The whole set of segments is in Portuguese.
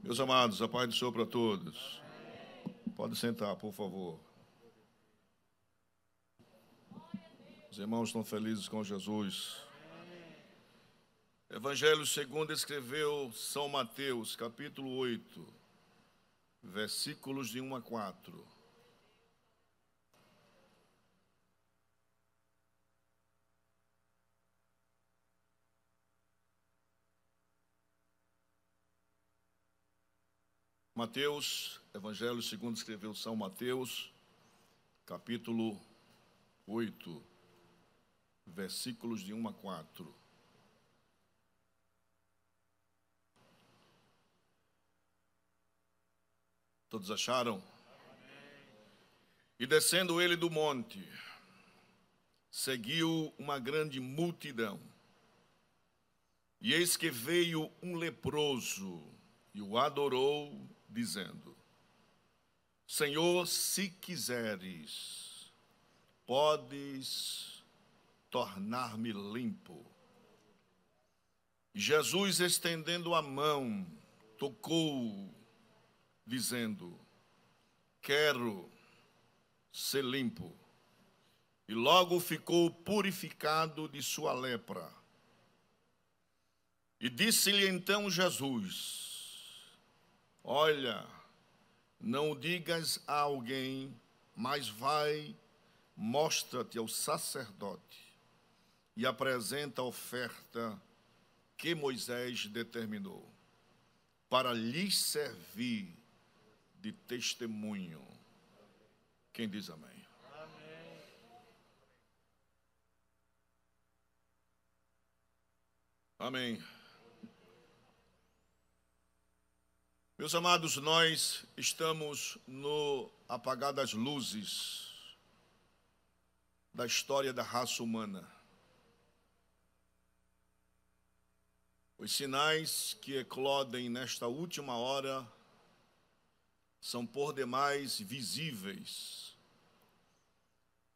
Meus amados, a paz do Senhor para todos. Pode sentar, por favor. Os irmãos estão felizes com Jesus. Evangelho segundo escreveu São Mateus, capítulo 8, versículos de 1 a 4. Mateus, Evangelho segundo escreveu São Mateus, capítulo 8, versículos de 1 a 4. Todos acharam? E descendo ele do monte, seguiu uma grande multidão. E eis que veio um leproso e o adorou, dizendo: Senhor, se quiseres, podes tornar-me limpo. E Jesus, estendendo a mão, tocou, dizendo: quero ser limpo. E logo ficou purificado de sua lepra. E disse-lhe então Jesus: olha, não o digas a alguém, mas vai, mostra-te ao sacerdote e apresenta a oferta que Moisés determinou, para lhes servir de testemunho. Quem diz amém? Amém. Amém. Meus amados, nós estamos no apagar das luzes da história da raça humana. Os sinais que eclodem nesta última hora são por demais visíveis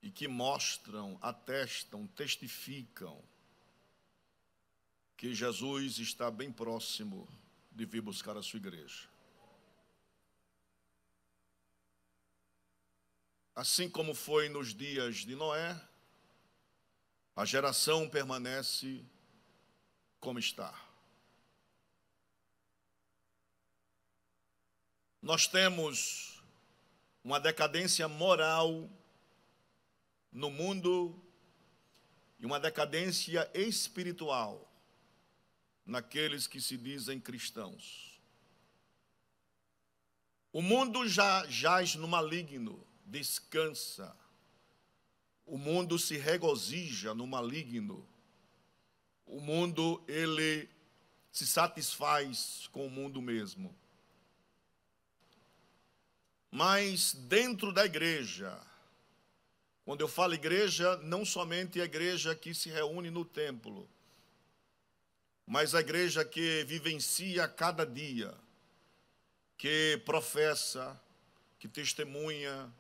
e que mostram, atestam, testificam que Jesus está bem próximo de vir buscar a sua igreja. Assim como foi nos dias de Noé, a geração permanece como está. Nós temos uma decadência moral no mundo e uma decadência espiritual naqueles que se dizem cristãos. O mundo já jaz no maligno, descansa. O mundo se regozija no maligno. O mundo, ele se satisfaz com o mundo mesmo. Mas dentro da igreja, quando eu falo igreja, não somente a igreja que se reúne no templo, mas a igreja que vivencia cada dia, que professa, que testemunha,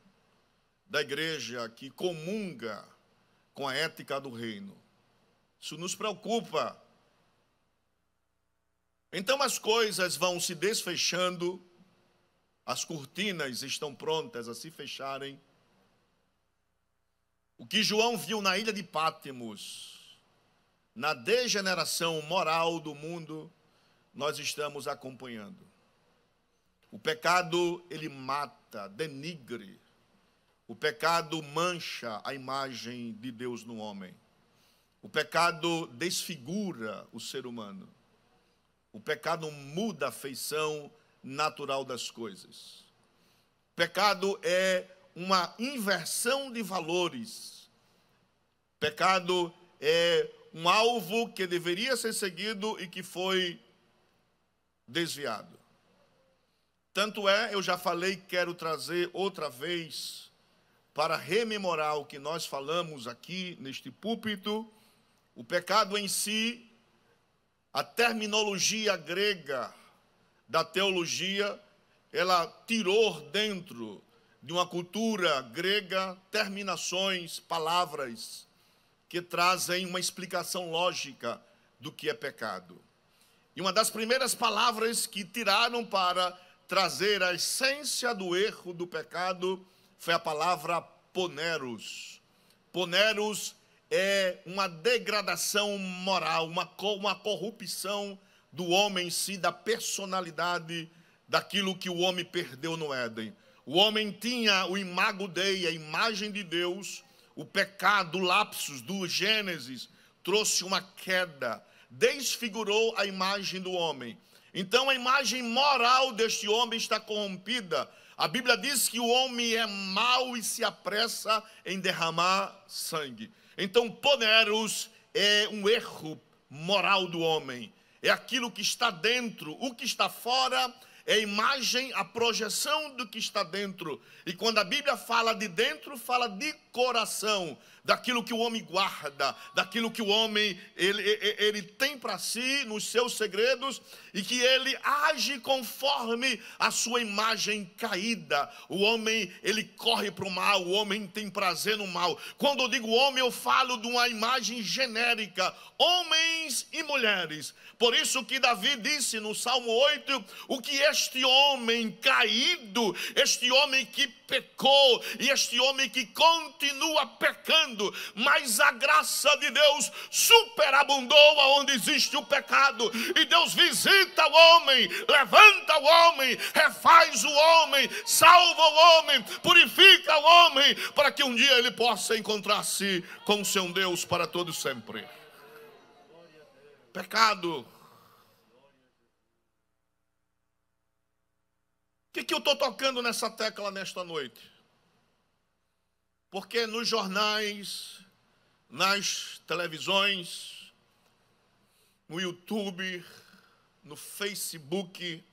da igreja que comunga com a ética do reino. Isso nos preocupa. Então as coisas vão se desfechando, as cortinas estão prontas a se fecharem. O que João viu na ilha de Pátimos, na degeneração moral do mundo, nós estamos acompanhando. O pecado, ele mata, denigre. O pecado mancha a imagem de Deus no homem. O pecado desfigura o ser humano. O pecado muda a feição natural das coisas. O pecado é uma inversão de valores. O pecado é um alvo que deveria ser seguido e que foi desviado. Tanto é, eu já falei, quero trazer outra vez para rememorar o que nós falamos aqui neste púlpito. O pecado em si, a terminologia grega da teologia, ela tirou dentro de uma cultura grega terminações, palavras que trazem uma explicação lógica do que é pecado. E uma das primeiras palavras que tiraram para trazer a essência do erro, do pecado, foi a palavra poneros. Poneros é uma degradação moral, uma corrupção do homem em si, da personalidade, daquilo que o homem perdeu no Éden. O homem tinha o imago Dei, a imagem de Deus. O pecado, o lapsus do Gênesis, trouxe uma queda, desfigurou a imagem do homem. Então a imagem moral deste homem está corrompida. A Bíblia diz que o homem é mau e se apressa em derramar sangue. Então poneros é um erro moral do homem. É aquilo que está dentro, o que está fora é a imagem, a projeção do que está dentro. E quando a Bíblia fala de dentro, fala de coração, daquilo que o homem guarda, daquilo que o homem ele tem para si, nos seus segredos, e que ele age conforme a sua imagem caída. O homem, ele corre para o mal, o homem tem prazer no mal. Quando eu digo homem, eu falo de uma imagem genérica, homens e mulheres. Por isso que Davi disse no Salmo 8, o que este homem caído, este homem que pecou, e este homem que continua pecando, mas a graça de Deus superabundou aonde existe o pecado, e Deus visita o homem, levanta o homem, refaz o homem, salva o homem, purifica o homem, para que um dia ele possa encontrar-se com seu Deus para todo sempre. Pecado. O que eu estou tocando nessa tecla nesta noite? Porque nos jornais, nas televisões, no YouTube, no Facebook,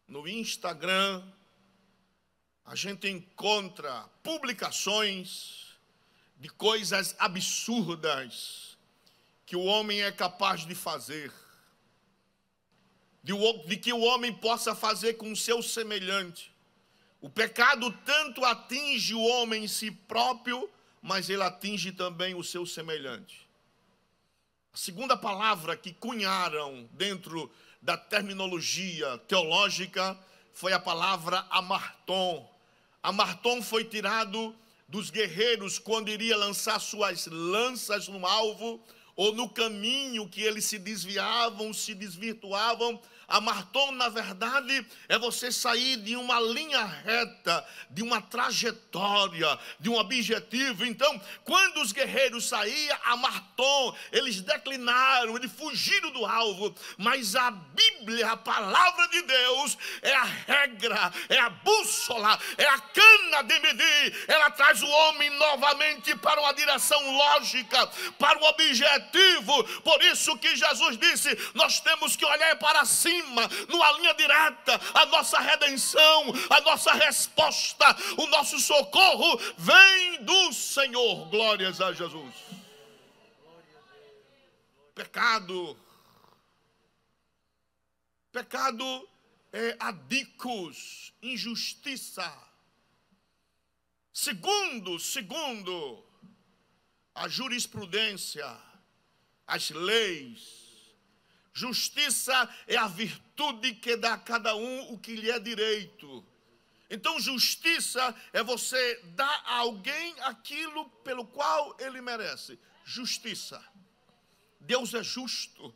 no Instagram, a gente encontra publicações de coisas absurdas que o homem é capaz de fazer, de que o homem possa fazer com o seu semelhante. O pecado tanto atinge o homem em si próprio, mas ele atinge também o seu semelhante. A segunda palavra que cunharam dentro da terminologia teológica foi a palavra amartom. Amartom foi tirado dos guerreiros quando iria lançar suas lanças no alvo, ou no caminho que eles se desviavam, se desvirtuavam. Amartom, na verdade, é você sair de uma linha reta, de uma trajetória, de um objetivo. Então, quando os guerreiros saíam, amartom, eles declinaram, eles fugiram do alvo. Mas a Bíblia, a palavra de Deus, é a regra, é a bússola, é a cana de medir. Ela traz o homem novamente para uma direção lógica, para o objetivo. Por isso que Jesus disse, nós temos que olhar para cima, numa linha direta. A nossa redenção, a nossa resposta, o nosso socorro vem do Senhor. Glórias a Jesus. Pecado é adicos, injustiça. Segundo a jurisprudência, as leis, justiça é a virtude que dá a cada um o que lhe é direito. Então justiça é você dar a alguém aquilo pelo qual ele merece. Justiça. Deus é justo.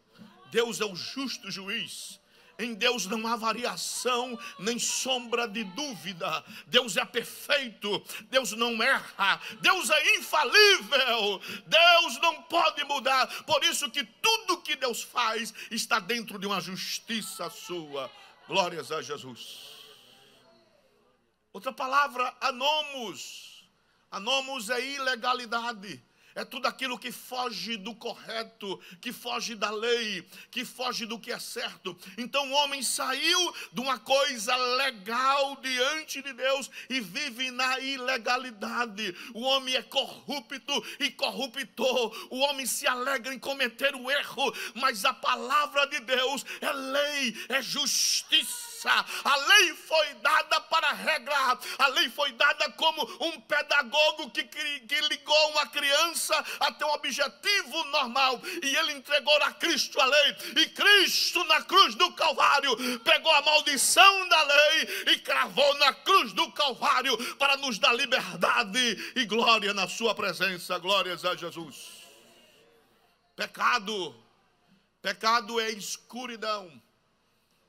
Deus é o justo juiz. Em Deus não há variação, nem sombra de dúvida. Deus é perfeito, Deus não erra, Deus é infalível, Deus não pode mudar. Por isso que tudo que Deus faz está dentro de uma justiça sua. Glórias a Jesus. Outra palavra, anomos. Anomos é ilegalidade. É tudo aquilo que foge do correto, que foge da lei, que foge do que é certo. Então o homem saiu de uma coisa legal diante de Deus e vive na ilegalidade. O homem é corrupto e corruptor. O homem se alegra em cometer o erro, mas a palavra de Deus é lei, é justiça. força. A lei foi dada para regrar. A lei foi dada como um pedagogo que ligou uma criança a ter um objetivo normal. E ele entregou a Cristo a lei. E Cristo na cruz do Calvário pegou a maldição da lei e cravou na cruz do Calvário para nos dar liberdade e glória na sua presença. Glórias a Jesus. Pecado é escuridão,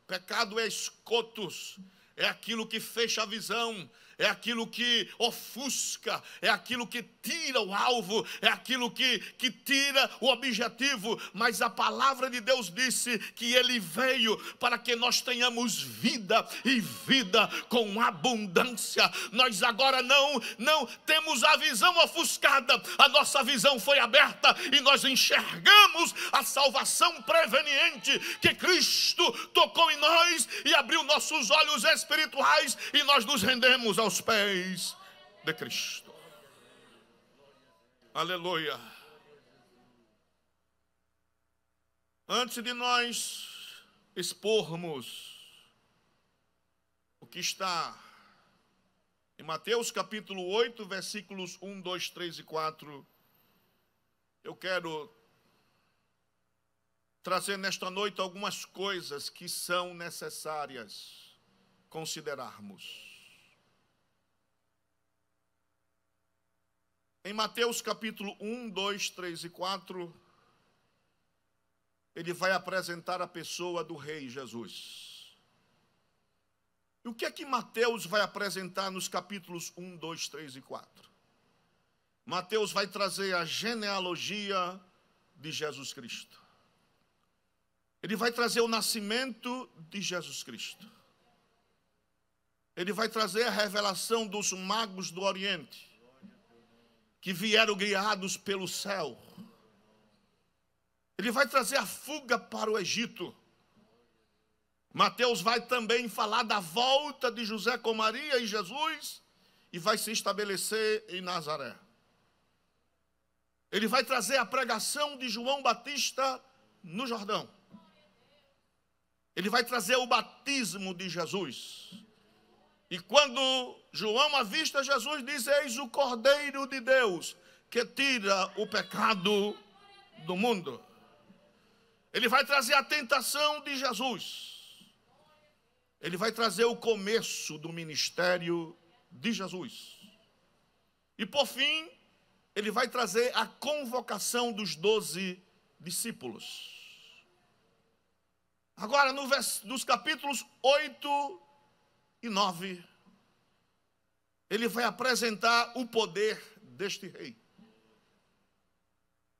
pecado é escotos, é aquilo que fecha a visão, é aquilo que ofusca, é aquilo que tira o alvo, é aquilo que tira o objetivo. Mas a palavra de Deus disse que Ele veio para que nós tenhamos vida e vida com abundância. Nós agora não temos a visão ofuscada, a nossa visão foi aberta e nós enxergamos a salvação preveniente que Cristo tocou em nós e abriu nossos olhos espirituais e nós nos rendemos aos pés de Cristo. Aleluia. Antes de nós expormos o que está em Mateus capítulo 8, versículos 1, 2, 3 e 4, eu quero trazer nesta noite algumas coisas que são necessárias considerarmos. Em Mateus capítulo 1, 2, 3 e 4, ele vai apresentar a pessoa do Rei Jesus. E o que é que Mateus vai apresentar nos capítulos 1, 2, 3 e 4? Mateus vai trazer a genealogia de Jesus Cristo. Ele vai trazer o nascimento de Jesus Cristo. Ele vai trazer a revelação dos magos do Oriente, que vieram guiados pelo céu. Ele vai trazer a fuga para o Egito. Mateus vai também falar da volta de José com Maria e Jesus e vai se estabelecer em Nazaré. Ele vai trazer a pregação de João Batista no Jordão. Ele vai trazer o batismo de Jesus. E quando João avista Jesus, diz: eis o Cordeiro de Deus, que tira o pecado do mundo. Ele vai trazer a tentação de Jesus. Ele vai trazer o começo do ministério de Jesus. E por fim, ele vai trazer a convocação dos 12 discípulos. Agora, nos capítulos 8 e 9, ele vai apresentar o poder deste rei.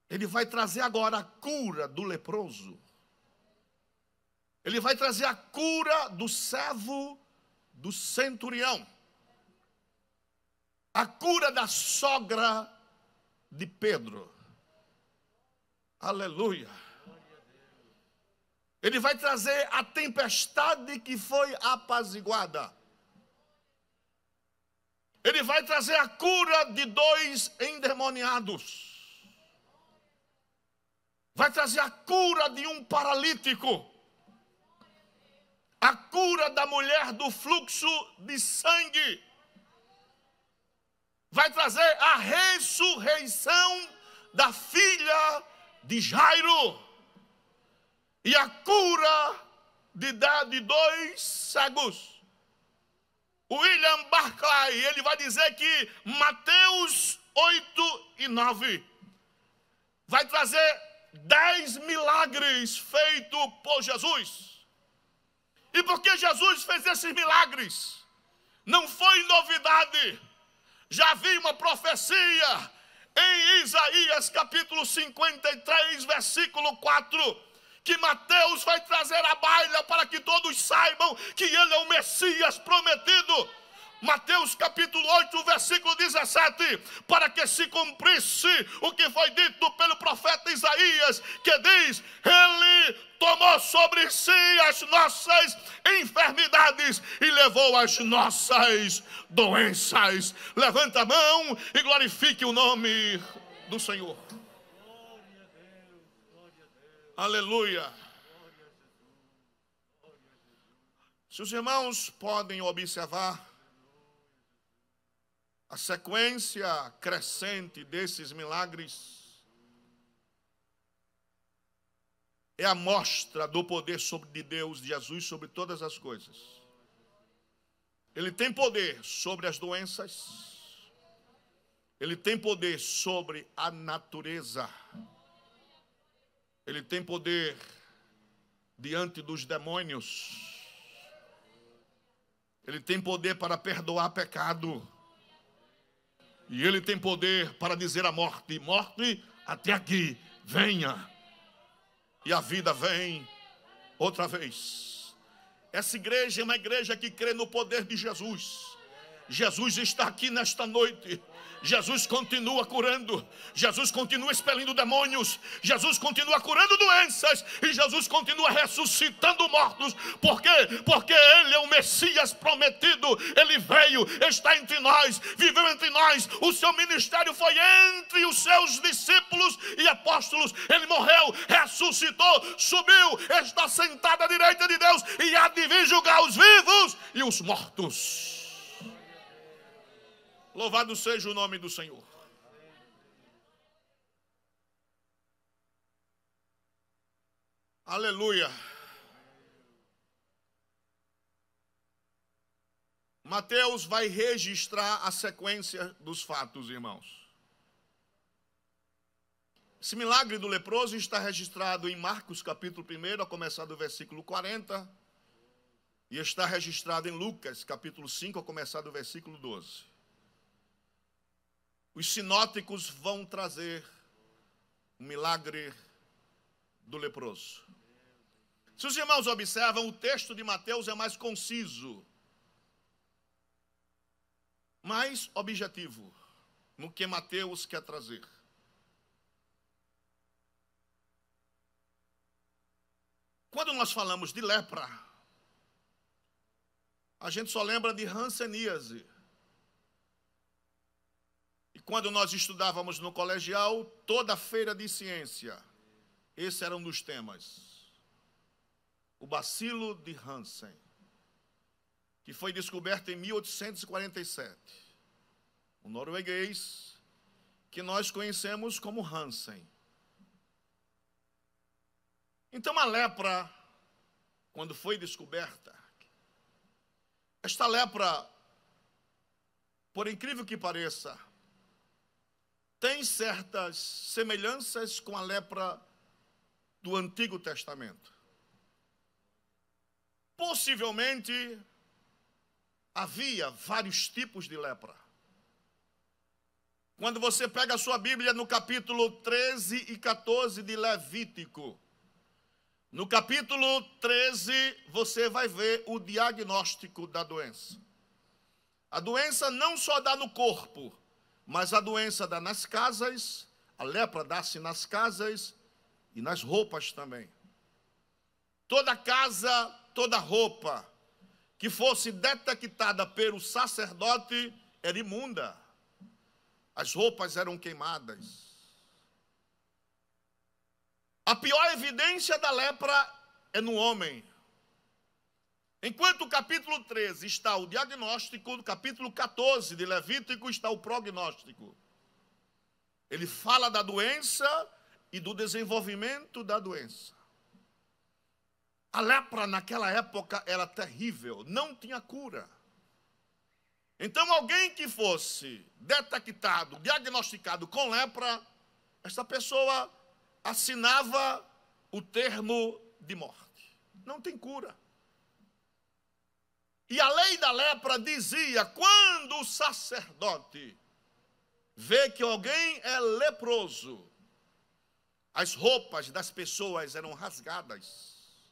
Ele vai trazer agora a cura do leproso. Ele vai trazer a cura do servo do centurião. A cura da sogra de Pedro. Aleluia. Ele vai trazer a tempestade que foi apaziguada. Ele vai trazer a cura de 2 endemoniados. Vai trazer a cura de um paralítico. A cura da mulher do fluxo de sangue. Vai trazer a ressurreição da filha de Jairo. E a cura de 2 cegos. William Barclay, ele vai dizer que Mateus 8 e 9 vai trazer 10 milagres feitos por Jesus. E porque Jesus fez esses milagres, não foi novidade. Já havia uma profecia em Isaías capítulo 53, versículo 4, que Mateus vai trazer à baila para que todos saibam que ele é o Messias prometido. Mateus capítulo 8, versículo 17, para que se cumprisse o que foi dito pelo profeta Isaías, que diz: ele tomou sobre si as nossas enfermidades e levou as nossas doenças. Levanta a mão e glorifique o nome do Senhor. Aleluia. Se os irmãos podem observar a sequência crescente desses milagres, é a mostra do poder de Deus, de Jesus, sobre todas as coisas. Ele tem poder sobre as doenças, ele tem poder sobre a natureza, ele tem poder diante dos demônios, ele tem poder para perdoar pecado, e ele tem poder para dizer à morte: morte, até aqui, venha. E a vida vem outra vez. Essa igreja é uma igreja que crê no poder de Jesus. Jesus está aqui nesta noite. Jesus continua curando, Jesus continua expelindo demônios, Jesus continua curando doenças e Jesus continua ressuscitando mortos. Por quê? Porque Ele é o Messias prometido. Ele veio, está entre nós, viveu entre nós. O seu ministério foi entre os seus discípulos e apóstolos. Ele morreu, ressuscitou, subiu, está sentado à direita de Deus e há de vir julgar os vivos e os mortos. Louvado seja o nome do Senhor. Aleluia. Mateus vai registrar a sequência dos fatos, irmãos. Esse milagre do leproso está registrado em Marcos capítulo 1, a começar do versículo 40, e está registrado em Lucas capítulo 5, a começar do versículo 12. Os sinóticos vão trazer o milagre do leproso. Se os irmãos observam, o texto de Mateus é mais conciso, mais objetivo no que Mateus quer trazer. Quando nós falamos de lepra, a gente só lembra de hanseníase. E quando nós estudávamos no colegial, toda feira de ciência, esse era um dos temas. O bacilo de Hansen, que foi descoberto em 1847. O norueguês, que nós conhecemos como Hansen. Então a lepra, quando foi descoberta, esta lepra, por incrível que pareça, tem certas semelhanças com a lepra do Antigo Testamento. Possivelmente, havia vários tipos de lepra. Quando você pega a sua Bíblia no capítulo 13 e 14 de Levítico, no capítulo 13, você vai ver o diagnóstico da doença. A doença não só dá no corpo, mas a doença dá nas casas, a lepra dá-se nas casas e nas roupas também. Toda casa, toda roupa que fosse detectada pelo sacerdote era imunda. As roupas eram queimadas. A pior evidência da lepra é no homem. Enquanto o capítulo 13 está o diagnóstico, no capítulo 14 de Levítico está o prognóstico. Ele fala da doença e do desenvolvimento da doença. A lepra naquela época era terrível, não tinha cura. Então alguém que fosse detectado, diagnosticado com lepra, essa pessoa assinava o termo de morte. Não tem cura. E a lei da lepra dizia, quando o sacerdote vê que alguém é leproso, as roupas das pessoas eram rasgadas,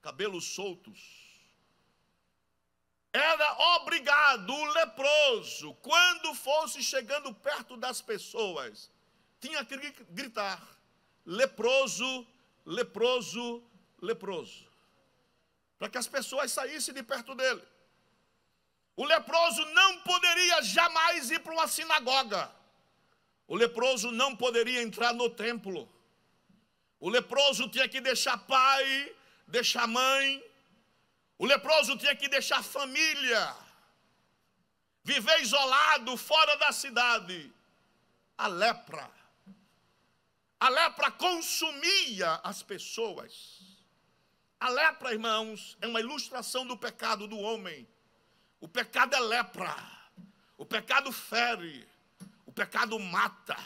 cabelos soltos. Era obrigado o leproso, quando fosse chegando perto das pessoas, tinha que gritar, leproso, leproso, leproso, para que as pessoas saíssem de perto dele. O leproso não poderia jamais ir para uma sinagoga. O leproso não poderia entrar no templo. O leproso tinha que deixar pai, deixar mãe. O leproso tinha que deixar a família, viver isolado, fora da cidade. A lepra consumia as pessoas. A lepra, irmãos, é uma ilustração do pecado do homem. O pecado é lepra. O pecado fere. O pecado mata.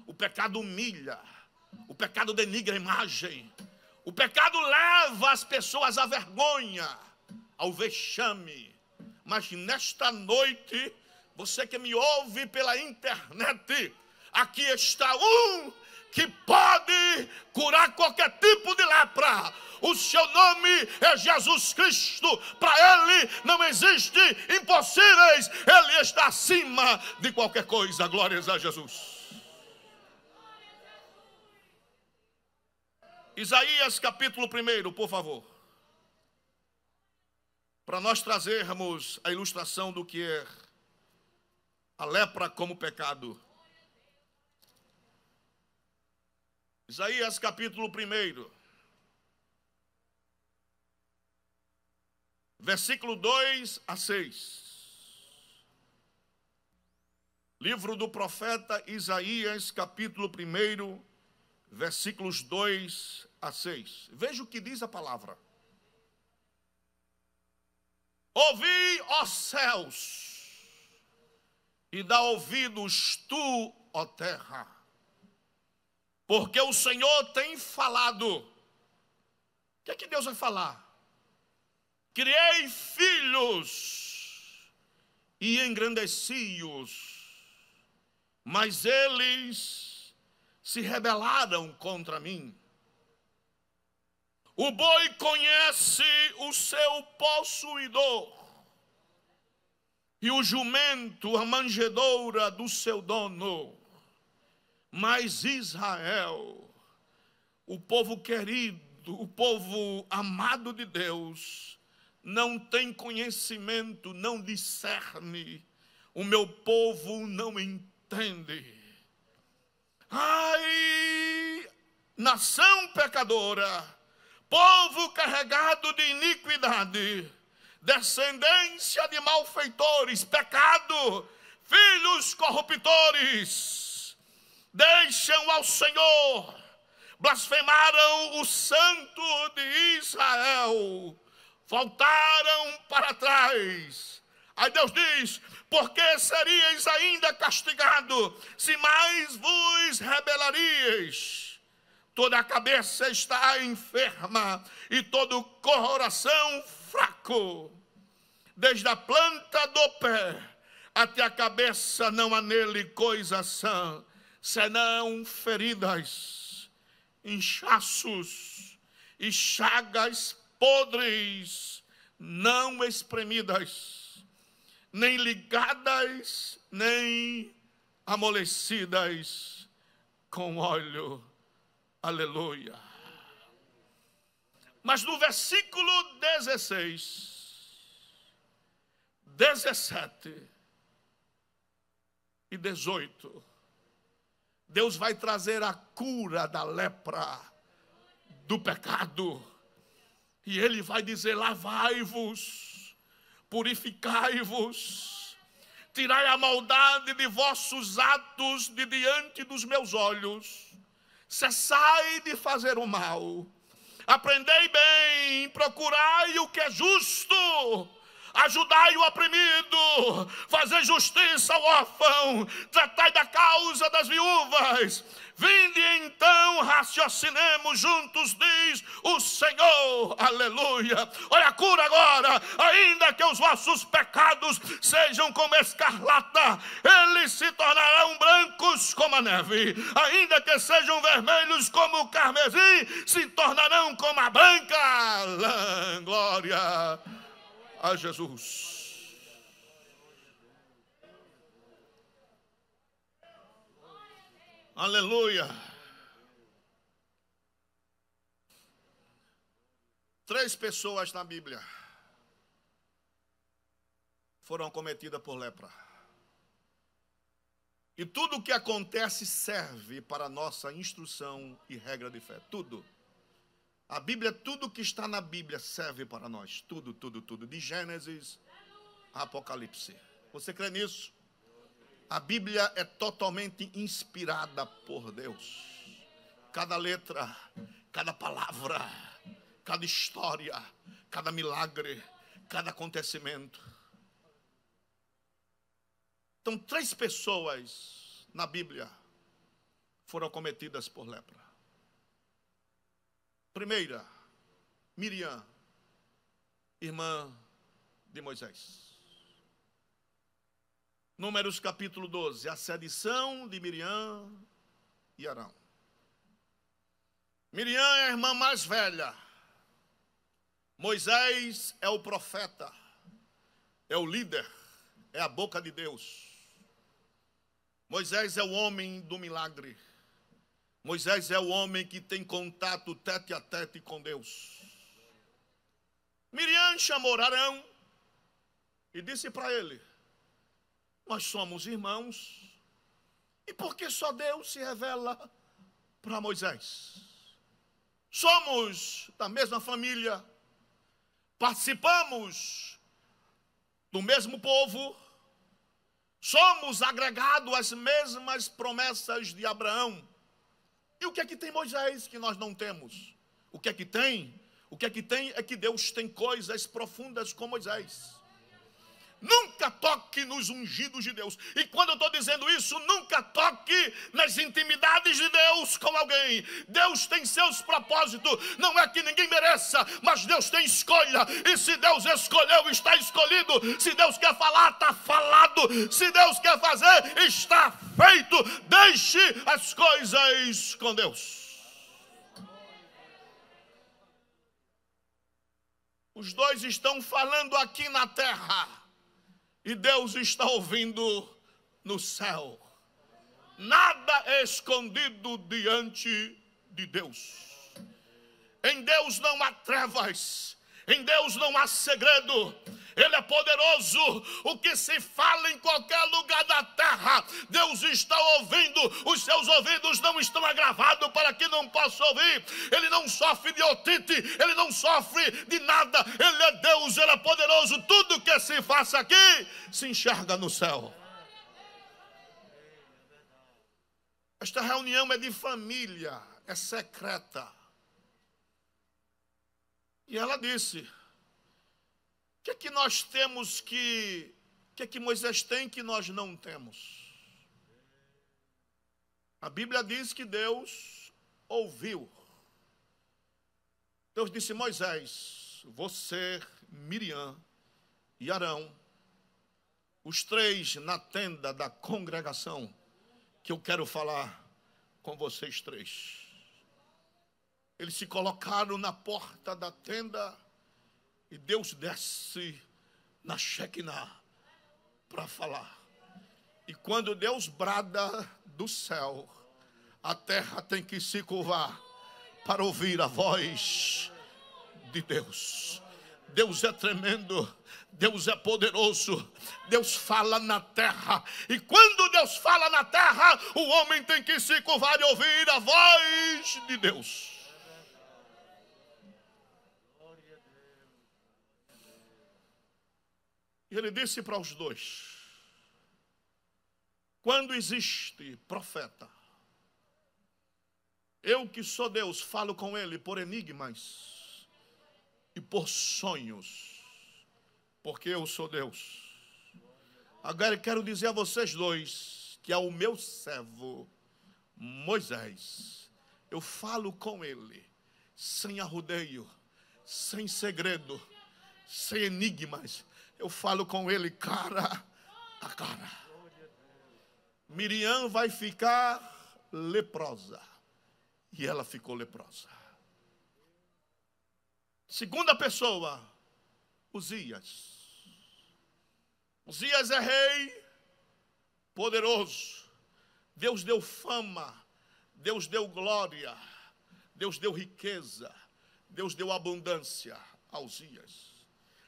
O pecado humilha. O pecado denigra a imagem. O pecado leva as pessoas à vergonha, ao vexame. Mas nesta noite, você que me ouve pela internet, aqui está um que pode curar qualquer tipo de lepra. O seu nome é Jesus Cristo. Para Ele não existe impossíveis. Ele está acima de qualquer coisa. Glórias a Jesus. Isaías capítulo 1, por favor. Para nós trazermos a ilustração do que é a lepra como pecado. Isaías capítulo 1, versículo 2 a 6. Livro do profeta Isaías, capítulo 1, versículos 2 a 6. Veja o que diz a palavra. Ouvi, ó céus, e dá ouvidos tu, ó terra, porque o Senhor tem falado. O que é que Deus vai falar? Criei filhos e engrandeci-os, mas eles se rebelaram contra mim. O boi conhece o seu possuidor, e o jumento a manjedoura do seu dono. Mas Israel, o povo querido, o povo amado de Deus, não tem conhecimento, não discerne. O meu povo não entende. Ai, nação pecadora, povo carregado de iniquidade, descendência de malfeitores, pecado, filhos corruptores, deixam ao Senhor, blasfemaram o Santo de Israel, voltaram para trás. Aí Deus diz: porque seríeis ainda castigado, se mais vos rebelaríeis? Toda a cabeça está enferma e todo o coração fraco. Desde a planta do pé até a cabeça não há nele coisa sã, senão feridas, inchaços e chagas podres, não espremidas, nem ligadas, nem amolecidas com óleo. Aleluia. Mas no versículo 16, 17 e 18, Deus vai trazer a cura da lepra, do pecado. E Ele vai dizer: lavai-vos, purificai-vos, tirai a maldade de vossos atos de diante dos meus olhos. Cessai de fazer o mal, aprendei bem, procurai o que é justo, ajudai o oprimido, fazei justiça ao órfão, tratai da causa das viúvas. Vinde então, raciocinemos juntos, diz o Senhor. Aleluia. Olha a cura agora. Ainda que os vossos pecados sejam como escarlata, eles se tornarão brancos como a neve. Ainda que sejam vermelhos como o carmesim, se tornarão como a branca lã. Glória a Jesus. Aleluia. 3 pessoas na Bíblia foram acometidas por lepra. E tudo o que acontece serve para nossa instrução e regra de fé. Tudo. A Bíblia, tudo que está na Bíblia serve para nós. Tudo, tudo, tudo. De Gênesis a Apocalipse. Você crê nisso? A Bíblia é totalmente inspirada por Deus. Cada letra, cada palavra, cada história, cada milagre, cada acontecimento. Então, 3 pessoas na Bíblia foram cometidas por lepra. Primeira, Miriam, irmã de Moisés. Números capítulo 12, a sedição de Miriam e Arão. Miriam é a irmã mais velha. Moisés é o profeta, é o líder, é a boca de Deus. Moisés é o homem do milagre. Moisés é o homem que tem contato tete a tete com Deus. Miriam chamou Arão e disse para ele: nós somos irmãos, e por que só Deus se revela para Moisés? Somos da mesma família, participamos do mesmo povo, somos agregados às mesmas promessas de Abraão. E o que é que tem Moisés que nós não temos? O que é que tem? O que é que Deus tem coisas profundas com Moisés. Nunca toque nos ungidos de Deus. E quando eu estou dizendo isso, nunca toque nas intimidades de Deus com alguém. Deus tem seus propósitos. Não é que ninguém mereça, mas Deus tem escolha. E se Deus escolheu, está escolhido. Se Deus quer falar, está falado. Se Deus quer fazer, está feito. Deixe as coisas com Deus. Os dois estão falando aqui na terra. E Deus está ouvindo no céu. Nada é escondido diante de Deus. Em Deus não há trevas. Em Deus não há segredo. Ele é poderoso. O que se fala em qualquer lugar da terra, Deus está ouvindo. Os seus ouvidos não estão agravados para que não possa ouvir. Ele não sofre de otite, ele não sofre de nada. Ele é Deus, ele é poderoso. Tudo que se faça aqui se enxerga no céu. Esta reunião é de família, é secreta. E ela disse: o que é que nós temos o que é que Moisés tem que nós não temos? A Bíblia diz que Deus ouviu. Deus disse: Moisés, você, Miriam e Arão, os 3 na tenda da congregação, que eu quero falar com vocês 3. Eles se colocaram na porta da tenda e Deus desce na Shekinah para falar. E quando Deus brada do céu, a terra tem que se curvar para ouvir a voz de Deus. Deus é tremendo, Deus é poderoso, Deus fala na terra. E quando Deus fala na terra, o homem tem que se curvar e ouvir a voz de Deus. E ele disse para os 2: quando existe profeta, eu que sou Deus, falo com ele por enigmas e por sonhos, porque eu sou Deus. Agora eu quero dizer a vocês 2 que ao meu servo Moisés, eu falo com ele sem arrudeio, sem segredo, sem enigmas. Eu falo com ele cara a cara. Miriam vai ficar leprosa. E ela ficou leprosa. Segunda pessoa, Uzias. Uzias é rei poderoso. Deus deu fama, Deus deu glória, Deus deu riqueza, Deus deu abundância a Uzias.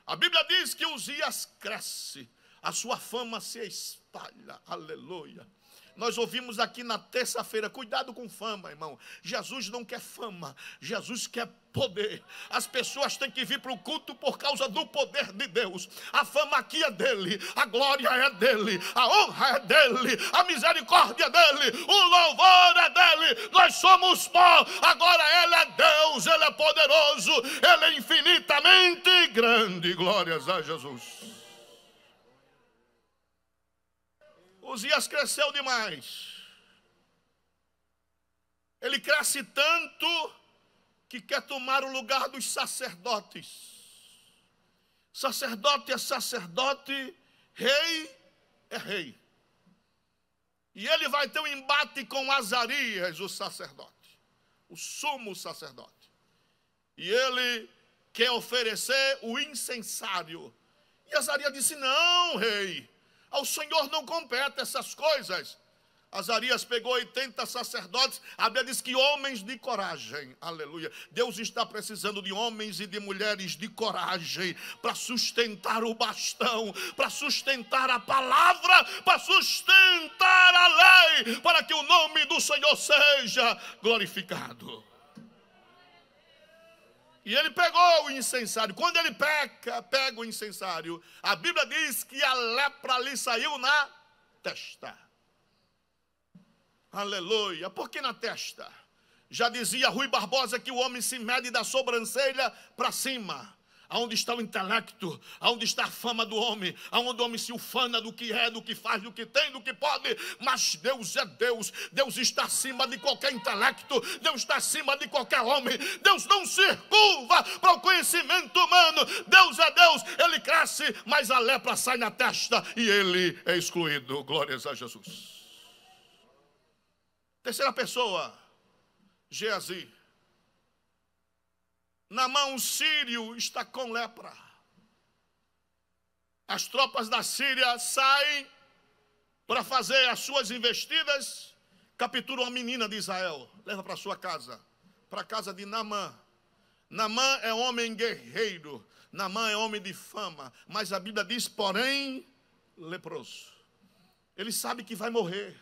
A Bíblia diz que Uzias cresce, a sua fama se espalha, aleluia. Nós ouvimos aqui na terça-feira, cuidado com fama, irmão. Jesus não quer fama, Jesus quer poder. As pessoas têm que vir para o culto por causa do poder de Deus. A fama aqui é dele, a glória é dele, a honra é dele, a misericórdia é dele, o louvor é dele. Nós somos pó, agora ele é Deus, ele é poderoso, ele é infinitamente grande. Glórias a Jesus. Uzias cresceu demais. Ele cresce tanto que quer tomar o lugar dos sacerdotes. Sacerdote é sacerdote, rei é rei. E ele vai ter um embate com Azarias, o sacerdote, o sumo sacerdote. E ele quer oferecer o incensário. E Azarias disse: não, rei, ao Senhor não compete essas coisas. Azarias pegou 80 sacerdotes. A Bíblia diz que homens de coragem. Aleluia. Deus está precisando de homens e de mulheres de coragem para sustentar o bastão, para sustentar a palavra, para sustentar a lei, para que o nome do Senhor seja glorificado. E ele pegou o incensário. Quando ele pega o incensário, a Bíblia diz que a lepra lhe saiu na testa. Aleluia. Por que na testa? Já dizia Rui Barbosa que o homem se mede da sobrancelha para cima. Aonde está o intelecto, aonde está a fama do homem, aonde o homem se ufana do que é, do que faz, do que tem, do que pode. Mas Deus é Deus, Deus está acima de qualquer intelecto, Deus está acima de qualquer homem. Deus não se curva para o conhecimento humano. Deus é Deus, ele cresce, mas a lepra sai na testa e ele é excluído. Glórias a Jesus. Terceira pessoa, Geazi. Naamã sírio está com lepra. As tropas da Síria saem para fazer as suas investidas, capturam a menina de Israel, leva para sua casa, para a casa de Naamã. Naamã é homem guerreiro, Naamã é homem de fama, mas a Bíblia diz, porém, leproso. Ele sabe que vai morrer,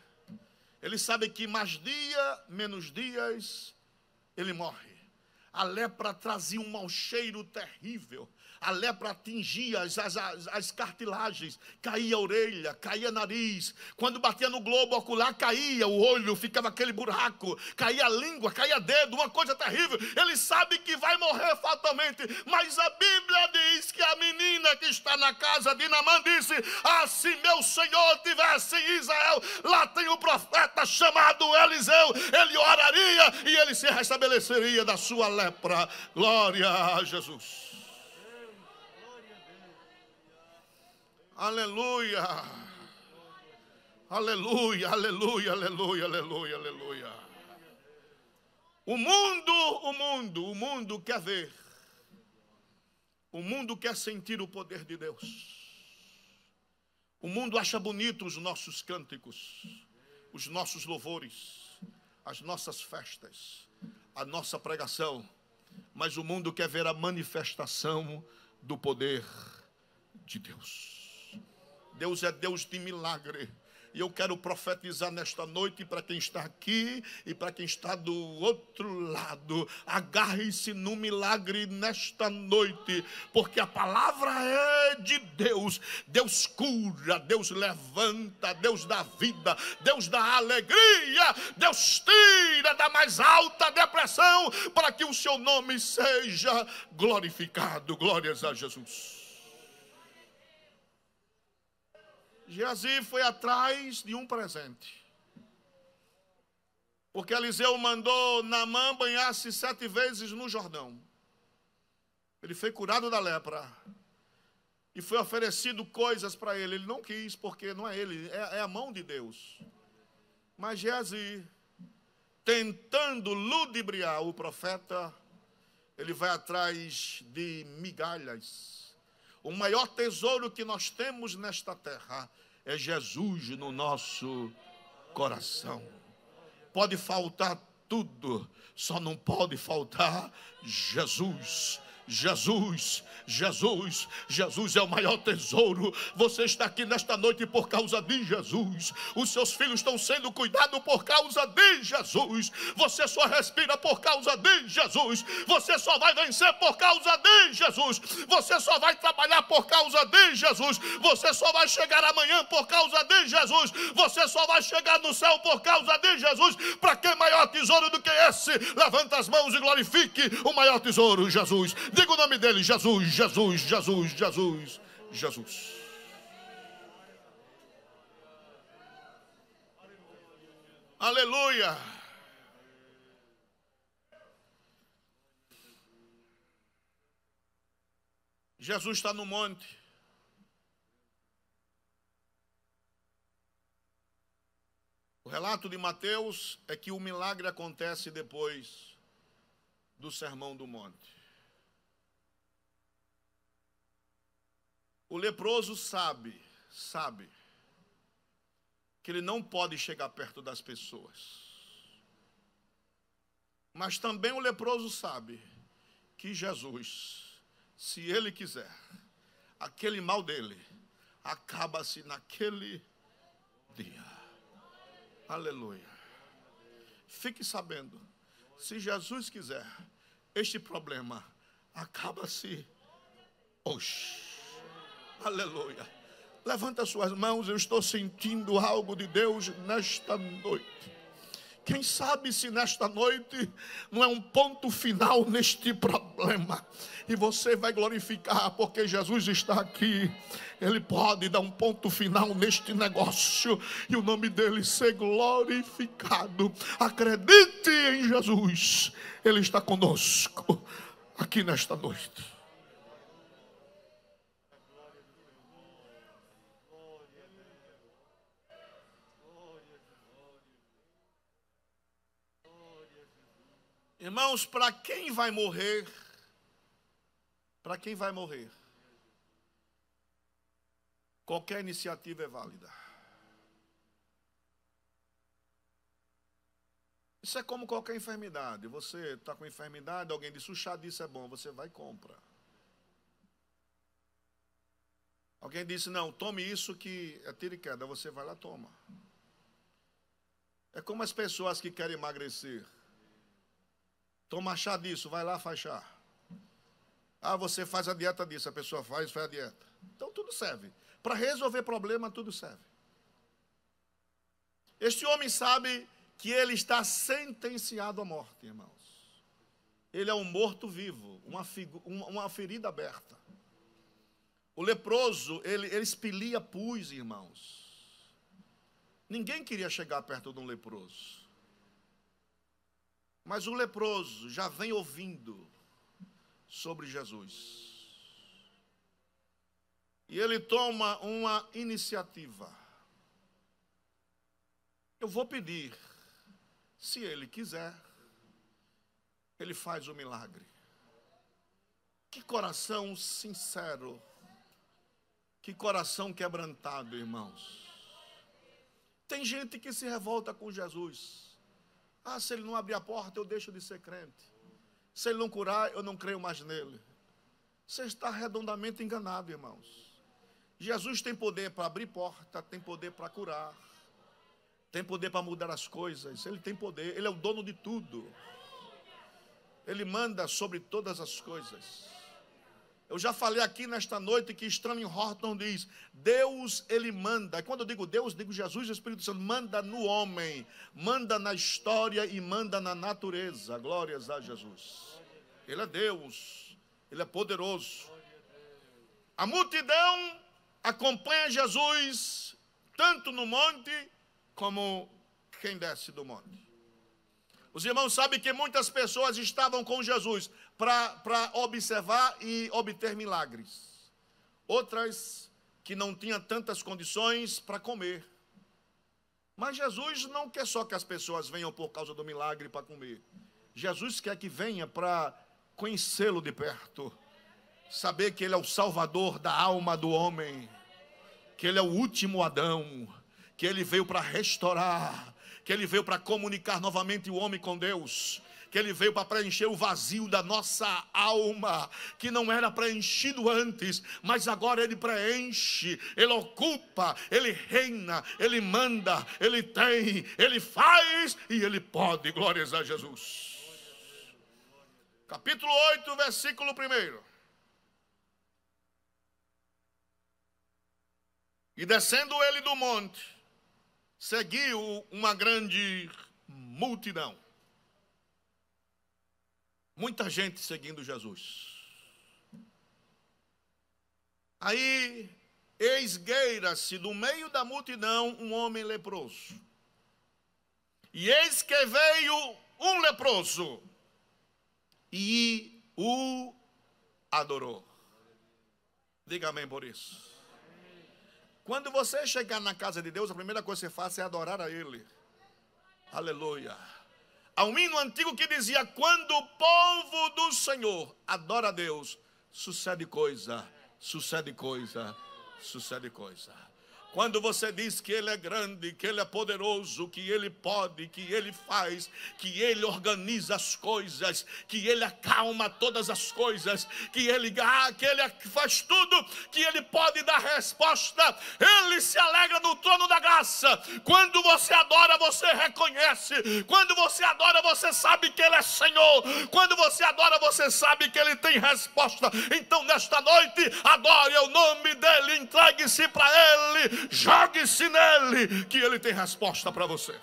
ele sabe que mais dia, menos dias, ele morre. A lepra trazia um mau cheiro terrível. A lepra atingia as cartilagens. Caía a orelha, caía nariz. Quando batia no globo ocular, caía o olho, ficava aquele buraco. Caía a língua, caía dedo, uma coisa terrível. Ele sabe que vai morrer fatalmente. Mas a Bíblia diz que a menina que está na casa de Naamã disse: ah, se meu Senhor tivesse em Israel, lá tem um profeta chamado Eliseu. Ele oraria e ele se restabeleceria da sua lepra. Glória a Jesus. Aleluia, aleluia, aleluia, aleluia, aleluia, aleluia. O mundo quer ver, o mundo quer sentir o poder de Deus. O mundo acha bonito os nossos cânticos, os nossos louvores, as nossas festas, a nossa pregação, mas o mundo quer ver a manifestação do poder de Deus. Deus é Deus de milagre. E eu quero profetizar nesta noite para quem está aqui e para quem está do outro lado. Agarre-se no milagre nesta noite, porque a palavra é de Deus. Deus cura, Deus levanta, Deus dá vida, Deus dá alegria, Deus tira da mais alta depressão para que o seu nome seja glorificado. Glórias a Jesus. Geazi foi atrás de um presente, porque Eliseu mandou Naamã banhar-se 7 vezes no Jordão. Ele foi curado da lepra e foi oferecido coisas para ele. Ele não quis, porque não é ele, é a mão de Deus. Mas Geazi, tentando ludibriar o profeta, ele vai atrás de migalhas. O maior tesouro que nós temos nesta terra é Jesus no nosso coração. Pode faltar tudo, só não pode faltar Jesus. Jesus, Jesus, Jesus é o maior tesouro. Você está aqui nesta noite por causa de Jesus. Os seus filhos estão sendo cuidados por causa de Jesus. Você só respira por causa de Jesus. Você só vai vencer por causa de Jesus. Você só vai trabalhar por causa de Jesus. Você só vai chegar amanhã por causa de Jesus. Você só vai chegar no céu por causa de Jesus. Para que maior tesouro do que esse? Levanta as mãos e glorifique o maior tesouro, Jesus. Diga o nome dele: Jesus, Jesus, Jesus, Jesus, Jesus. Aleluia. Jesus está no monte. O relato de Mateus é que o milagre acontece depois do Sermão do Monte. O leproso sabe que ele não pode chegar perto das pessoas. Mas também o leproso sabe que Jesus, se ele quiser, aquele mal dele acaba-se naquele dia. Aleluia. Fique sabendo, se Jesus quiser, este problema acaba-se hoje. Aleluia. Levanta suas mãos, eu estou sentindo algo de Deus nesta noite. Quem sabe se nesta noite não é um ponto final neste problema. E você vai glorificar, porque Jesus está aqui. Ele pode dar um ponto final neste negócio e o nome dele ser glorificado. Acredite em Jesus. Ele está conosco aqui nesta noite. Irmãos, para quem vai morrer, qualquer iniciativa é válida. Isso é como qualquer enfermidade. Você está com enfermidade, alguém diz: o chá disso é bom, você vai e compra. Alguém disse: não, tome isso que é tiro e queda, você vai lá e toma. É como as pessoas que querem emagrecer. Toma chá disso, vai lá, faz chá. Ah, você faz a dieta disso, a pessoa faz a dieta. Então tudo serve. Para resolver problema, tudo serve. Este homem sabe que ele está sentenciado à morte, irmãos. Ele é um morto-vivo, uma ferida aberta. O leproso, ele expelia pus, irmãos. Ninguém queria chegar perto de um leproso. Mas o leproso já vem ouvindo sobre Jesus. E ele toma uma iniciativa. Eu vou pedir, se ele quiser, ele faz o milagre. Que coração sincero, que coração quebrantado, irmãos. Tem gente que se revolta com Jesus. Ah, se ele não abrir a porta, eu deixo de ser crente. Se ele não curar, eu não creio mais nele. Você está redondamente enganado, irmãos. Jesus tem poder para abrir porta, tem poder para curar, tem poder para mudar as coisas. Ele tem poder, ele é o dono de tudo. Ele manda sobre todas as coisas. Eu já falei aqui nesta noite que Stanley Horton diz: Deus, ele manda. E quando eu digo Deus, digo Jesus e o Espírito Santo. Manda no homem, manda na história e manda na natureza. Glórias a Jesus. Ele é Deus, ele é poderoso. A multidão acompanha Jesus tanto no monte como quem desce do monte. Os irmãos sabem que muitas pessoas estavam com Jesus para observar e obter milagres. Outras que não tinham tantas condições para comer. Mas Jesus não quer só que as pessoas venham por causa do milagre para comer. Jesus quer que venha para conhecê-lo de perto. Saber que ele é o salvador da alma do homem. Que ele é o último Adão. Que ele veio para restaurar. Que ele veio para comunicar novamente o homem com Deus. que ele veio para preencher o vazio da nossa alma, que não era preenchido antes, mas agora ele preenche, ele ocupa, ele reina, ele manda, ele tem, ele faz e ele pode. Glórias a Jesus. Capítulo 8, versículo 1. E descendo ele do monte, seguiu uma grande multidão. Muita gente seguindo Jesus. Aí, esgueira-se do meio da multidão um homem leproso. E eis que veio um leproso e o adorou. Diga amém por isso. Quando você chegar na casa de Deus, a primeira coisa que você faz é adorar a Ele. Aleluia. Há um hino antigo que dizia: quando o povo do Senhor adora a Deus, sucede coisa, sucede coisa, sucede coisa. Quando você diz que Ele é grande, que Ele é poderoso, que Ele pode, que Ele faz, que Ele organiza as coisas, que Ele acalma todas as coisas, que Ele faz tudo, que Ele pode dar resposta, Ele se alegra no trono da graça. Quando você adora, você reconhece. Quando você adora, você sabe que Ele é Senhor. Quando você adora, você sabe que Ele tem resposta. Então, nesta noite, adore o nome dEle, entregue-se para Ele. Jogue-se nele, que ele tem resposta para você.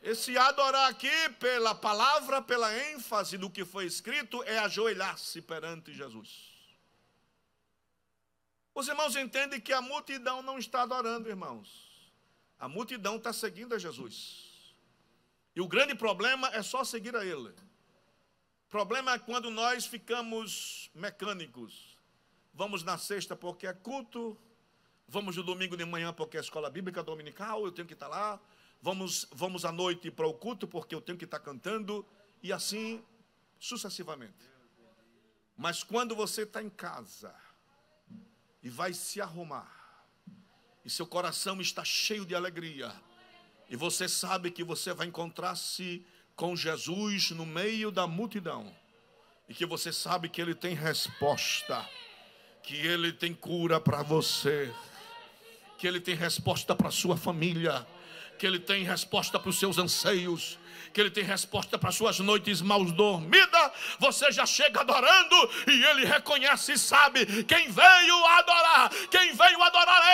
Esse adorar aqui, pela palavra, pela ênfase do que foi escrito, é ajoelhar-se perante Jesus. Os irmãos entendem que a multidão não está adorando, irmãos. A multidão está seguindo a Jesus. E o grande problema é só seguir a Ele. O problema é quando nós ficamos mecânicos. Vamos na sexta porque é culto, vamos no domingo de manhã porque é escola bíblica dominical, eu tenho que estar lá, vamos à noite para o culto porque eu tenho que estar cantando, e assim sucessivamente. Mas quando você está em casa e vai se arrumar, e seu coração está cheio de alegria, e você sabe que você vai encontrar-se com Jesus no meio da multidão, e que você sabe que Ele tem resposta, que Ele tem cura para você, que Ele tem resposta para a sua família, que Ele tem resposta para os seus anseios, que Ele tem resposta para as suas noites mal dormidas, você já chega adorando e Ele reconhece e sabe quem veio adorar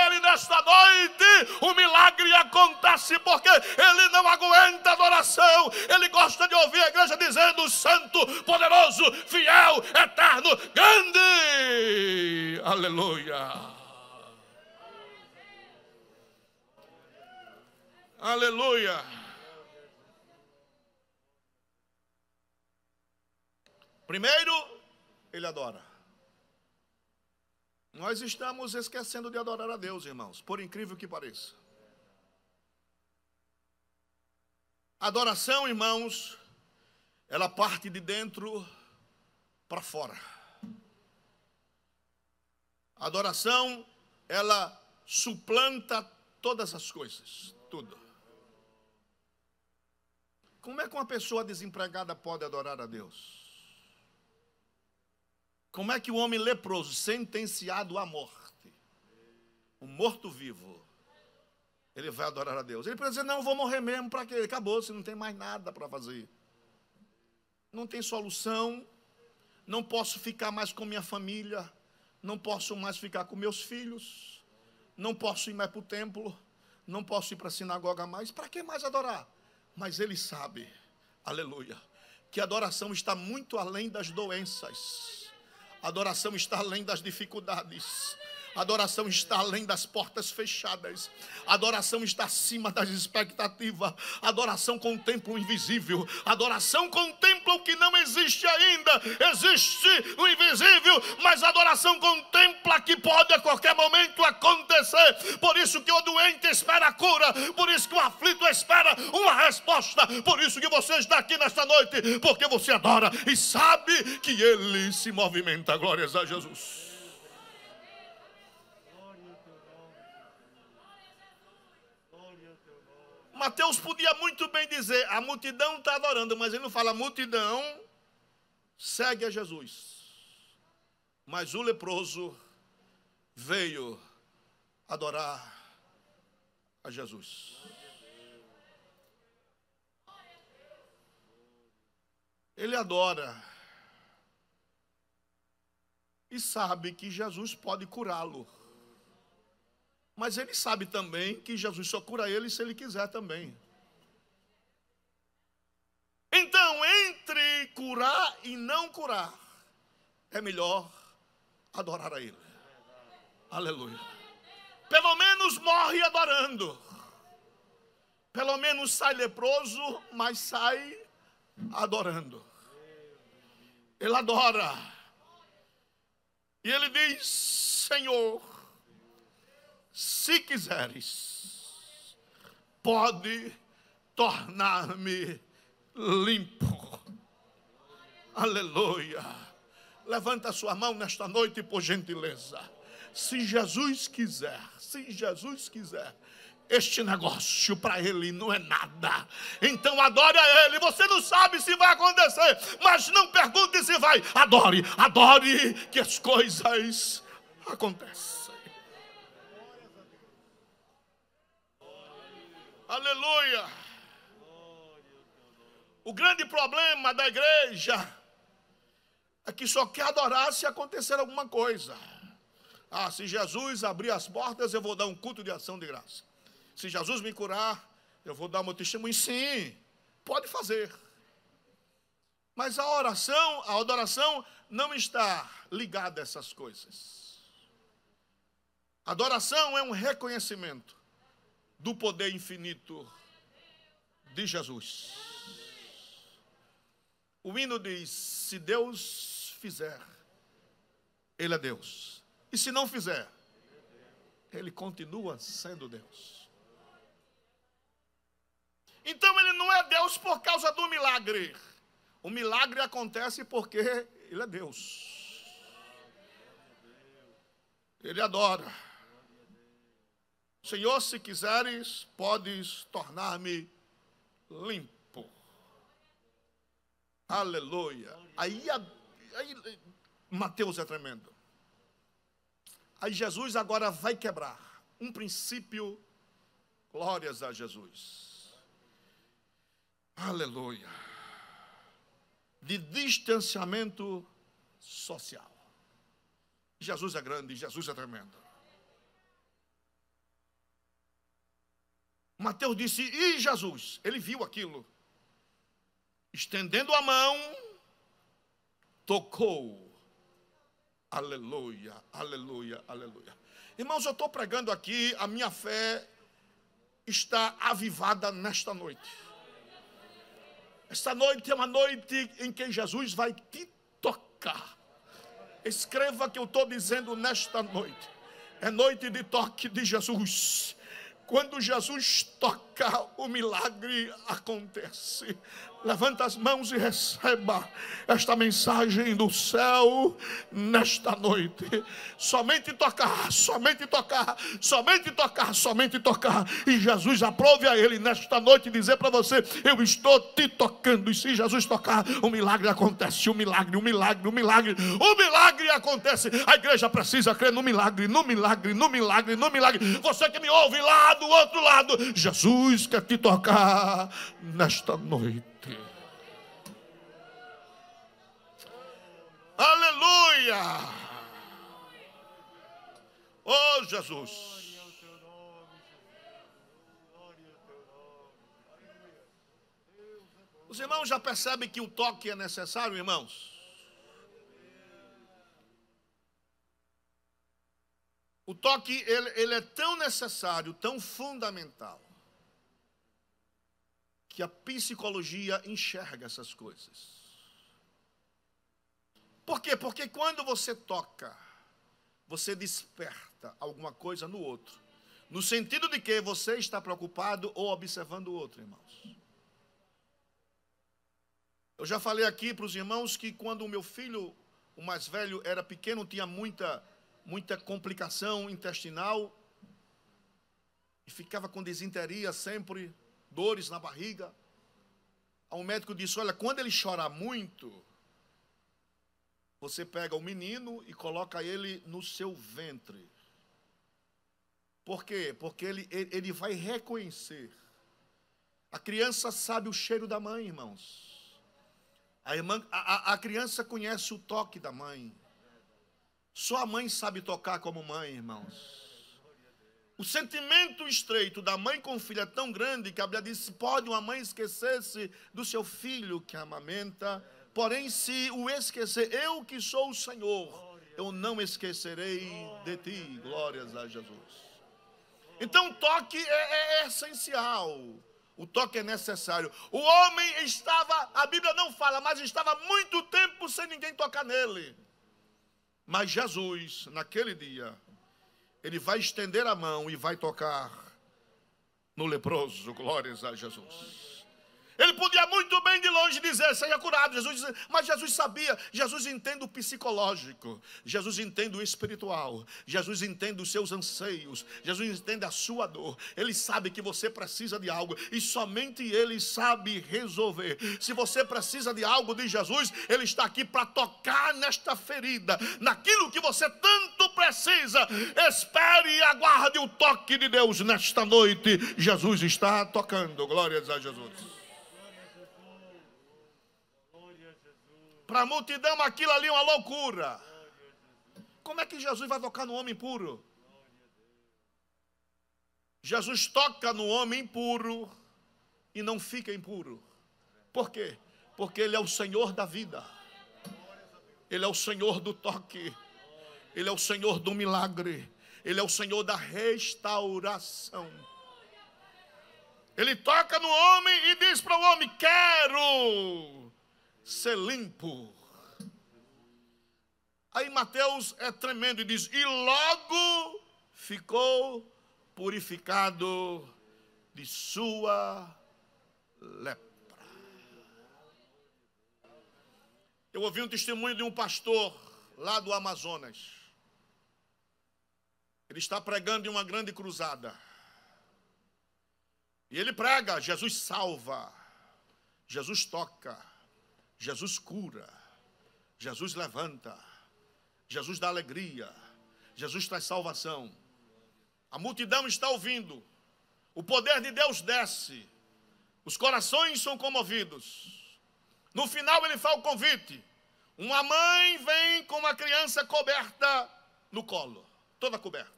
Ele nesta noite. O milagre acontece porque Ele não aguenta adoração. Ele gosta de ouvir a igreja dizendo: santo, poderoso, fiel, eterno, grande. Aleluia. Aleluia. Primeiro, ele adora. Nós estamos esquecendo de adorar a Deus, irmãos, por incrível que pareça. Adoração, irmãos, ela parte de dentro para fora. Adoração, ela suplanta todas as coisas, tudo. Como é que uma pessoa desempregada pode adorar a Deus? Como é que o homem leproso, sentenciado à morte, o morto-vivo, ele vai adorar a Deus? Ele pode dizer: não, eu vou morrer mesmo, para quê? Acabou, se não tem mais nada para fazer. Não tem solução, não posso ficar mais com minha família, não posso mais ficar com meus filhos, não posso ir mais para o templo, não posso ir para a sinagoga mais, para que mais adorar? Mas ele sabe, aleluia, que a adoração está muito além das doenças. A adoração está além das dificuldades. A adoração está além das portas fechadas. A adoração está acima das expectativas. A adoração contempla o invisível. A adoração contempla o que não existe ainda. Existe o invisível, mas a adoração contempla que pode a qualquer momento acontecer. Por isso que o doente espera a cura. Por isso que o aflito espera uma resposta. Por isso que você está aqui nesta noite, porque você adora e sabe que Ele se movimenta. Glórias a Jesus. Mateus podia muito bem dizer, a multidão está adorando, mas ele não fala, a multidão segue a Jesus. Mas o leproso veio adorar a Jesus. Ele adora e sabe que Jesus pode curá-lo. Mas ele sabe também que Jesus só cura ele se ele quiser também. Então, entre curar e não curar, é melhor adorar a ele. Aleluia. Pelo menos morre adorando. Pelo menos sai leproso, mas sai adorando. Ele adora. E ele diz, Senhor, se quiseres, pode tornar-me limpo. Aleluia. Levanta a sua mão nesta noite, por gentileza. Se Jesus quiser, este negócio para ele não é nada. Então adore a ele. Você não sabe se vai acontecer, mas não pergunte se vai. Adore que as coisas acontecem. Aleluia. O grande problema da igreja é que só quer adorar se acontecer alguma coisa. Ah, se Jesus abrir as portas, eu vou dar um culto de ação de graça. Se Jesus me curar, eu vou dar meu testemunho. Sim, pode fazer. Mas a adoração não está ligada a essas coisas. A adoração é um reconhecimento do poder infinito de Jesus. O hino diz, se Deus fizer, Ele é Deus. E se não fizer, Ele continua sendo Deus. Então Ele não é Deus por causa do milagre. O milagre acontece porque Ele é Deus. Ele adora. Senhor, se quiseres, podes tornar-me limpo. Aleluia. Aí Mateus é tremendo. Aí Jesus agora vai quebrar um princípio. Glórias a Jesus. Aleluia. De distanciamento social. Jesus é grande, Jesus é tremendo. Mateus disse, e Jesus? Ele viu aquilo. Estendendo a mão, tocou. Aleluia, aleluia, aleluia. Irmãos, eu estou pregando aqui, a minha fé está avivada nesta noite. Esta noite é uma noite em que Jesus vai te tocar. Escreva que eu estou dizendo nesta noite. É noite de toque de Jesus. Quando Jesus toca, o milagre acontece. Levanta as mãos e receba esta mensagem do céu nesta noite. Somente tocar, somente tocar, somente tocar, somente tocar. E Jesus aprove a ele nesta noite dizer para você, eu estou te tocando. E se Jesus tocar, o milagre acontece. O milagre, o milagre, o milagre. O milagre acontece. A igreja precisa crer no milagre, no milagre, no milagre, no milagre. Você que me ouve lá do outro lado, Jesus quer te tocar nesta noite. Aleluia! Oh Jesus! Os irmãos já percebem que o toque é necessário, irmãos? O toque, ele é tão necessário, tão fundamental, que a psicologia enxerga essas coisas. Por quê? Porque quando você toca, você desperta alguma coisa no outro. No sentido de que você está preocupado ou observando o outro, irmãos. Eu já falei aqui para os irmãos que quando o meu filho, o mais velho, era pequeno, tinha muita complicação intestinal. E ficava com disenteria sempre, dores na barriga. Aí um médico disse, olha, quando ele chorar muito, você pega o menino e coloca ele no seu ventre. Por quê? Porque ele vai reconhecer. A criança sabe o cheiro da mãe, irmãos. A criança conhece o toque da mãe. Só a mãe sabe tocar como mãe, irmãos. O sentimento estreito da mãe com o filho é tão grande que a Bíblia diz, pode uma mãe esquecer-se do seu filho que amamenta, porém se o esquecer, eu que sou o Senhor, eu não esquecerei de ti. Glórias a Jesus. Então o toque é essencial. O toque é necessário. O homem estava, a Bíblia não fala, mas estava muito tempo sem ninguém tocar nele. Mas Jesus, naquele dia, ele vai estender a mão e vai tocar no leproso. Glórias a Jesus. Ele podia muito bem de longe dizer, seja curado. Mas Jesus sabia, Jesus entende o psicológico, Jesus entende o espiritual, Jesus entende os seus anseios, Jesus entende a sua dor. Ele sabe que você precisa de algo e somente Ele sabe resolver. Se você precisa de algo de Jesus, Ele está aqui para tocar nesta ferida, naquilo que você tanto precisa. Espere e aguarde o toque de Deus nesta noite. Jesus está tocando. Glórias a Jesus. Para a multidão aquilo ali é uma loucura. Como é que Jesus vai tocar no homem impuro? Jesus toca no homem impuro e não fica impuro. Por quê? Porque Ele é o Senhor da vida. Ele é o Senhor do toque. Ele é o Senhor do milagre. Ele é o Senhor da restauração. Ele toca no homem e diz para o homem, quero ser limpo. Aí Mateus é tremendo e diz, e logo ficou purificado de sua lepra. Eu ouvi um testemunho de um pastor lá do Amazonas. Ele está pregando em uma grande cruzada. E ele prega, Jesus salva, Jesus toca, Jesus cura, Jesus levanta, Jesus dá alegria, Jesus traz salvação. A multidão está ouvindo, o poder de Deus desce, os corações são comovidos. No final ele faz o convite. Uma mãe vem com uma criança coberta no colo, toda coberta.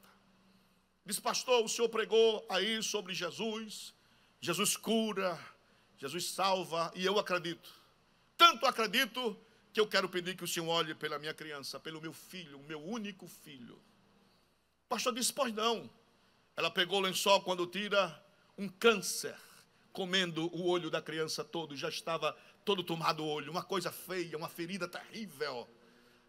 Diz, pastor, o senhor pregou aí sobre Jesus, Jesus cura, Jesus salva, e eu acredito. Tanto acredito que eu quero pedir que o Senhor olhe pela minha criança, pelo meu filho, o meu único filho. O pastor disse, pois não. Ela pegou o lençol, quando tira, um câncer comendo o olho da criança todo, já estava todo tomado o olho, uma coisa feia, uma ferida terrível.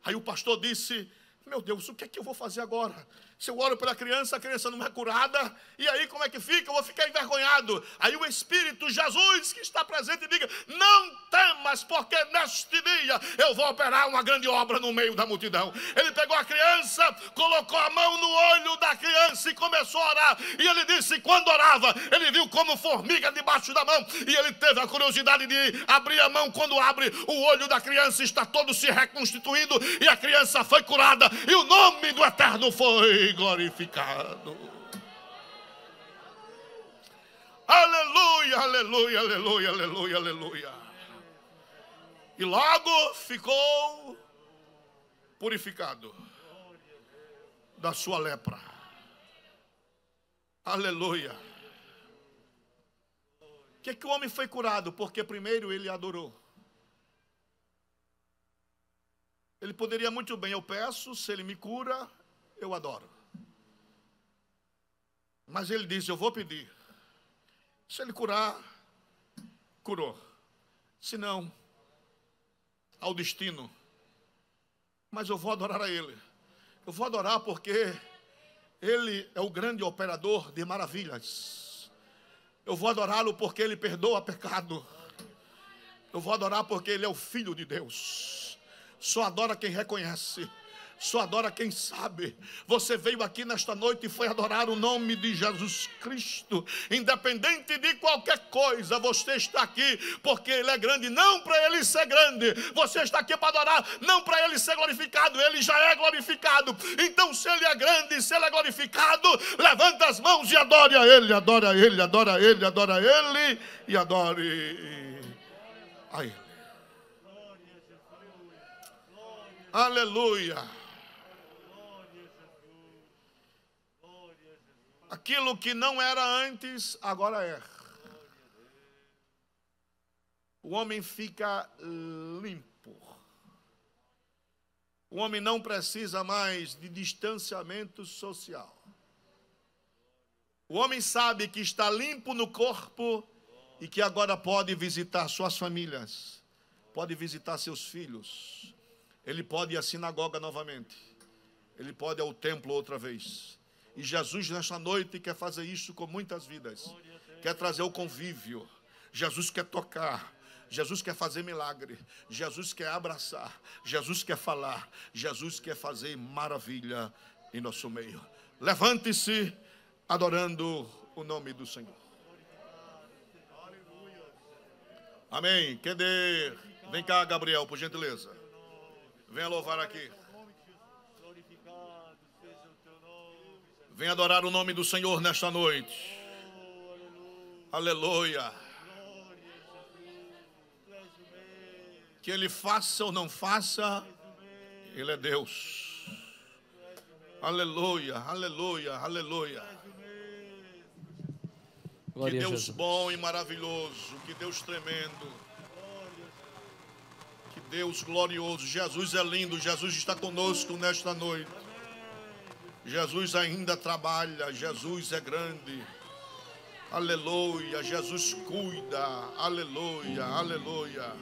Aí o pastor disse, meu Deus, o que é que eu vou fazer agora? Se eu oro pela criança, a criança não é curada, e aí como é que fica? Eu vou ficar envergonhado. Aí o Espírito, Jesus, que está presente, diga, não temas, porque neste dia eu vou operar uma grande obra no meio da multidão. Ele pegou a criança, colocou a mão no olho da criança e começou a orar. E ele disse, quando orava, ele viu como formiga debaixo da mão, e ele teve a curiosidade de abrir a mão. Quando abre, o olho da criança está todo se reconstituindo, e a criança foi curada, e o nome do Eterno foi glorificado. Aleluia, aleluia, aleluia, aleluia, aleluia. E logo ficou purificado da sua lepra. Aleluia. Por que o homem foi curado? Porque primeiro ele adorou. Ele poderia muito bem, eu peço, se ele me cura, eu adoro. Mas ele disse, eu vou pedir. Se ele curar, curou. Se não, ao destino. Mas eu vou adorar a Ele. Eu vou adorar porque Ele é o grande operador de maravilhas. Eu vou adorá-lo porque Ele perdoa pecado. Eu vou adorar porque Ele é o Filho de Deus. Só adora quem reconhece. Só adora quem sabe. Você veio aqui nesta noite e foi adorar o nome de Jesus Cristo. Independente de qualquer coisa, você está aqui porque Ele é grande, não para Ele ser grande. Você está aqui para adorar, não para Ele ser glorificado. Ele já é glorificado. Então, se Ele é grande, se Ele é glorificado, levanta as mãos e adore a Ele, adore a Ele, adore a Ele, adore a Ele e adore a Ele. Aleluia. Aquilo que não era antes, agora é. O homem fica limpo. O homem não precisa mais de distanciamento social. O homem sabe que está limpo no corpo e que agora pode visitar suas famílias, pode visitar seus filhos, ele pode ir à sinagoga novamente, ele pode ir ao templo outra vez. E Jesus, nesta noite, quer fazer isso com muitas vidas. Quer trazer o convívio. Jesus quer tocar. Jesus quer fazer milagre. Jesus quer abraçar. Jesus quer falar. Jesus quer fazer maravilha em nosso meio. Levante-se, adorando o nome do Senhor. Amém. Quer vem cá, Gabriel, por gentileza. Venha louvar aqui. Venha adorar o nome do Senhor nesta noite. Aleluia. Que Ele faça ou não faça, Ele é Deus. Aleluia, aleluia, aleluia. Que Deus bom e maravilhoso, que Deus tremendo, que Deus glorioso. Jesus é lindo, Jesus está conosco nesta noite. Jesus ainda trabalha, Jesus é grande. Aleluia, Jesus cuida. Aleluia, aleluia.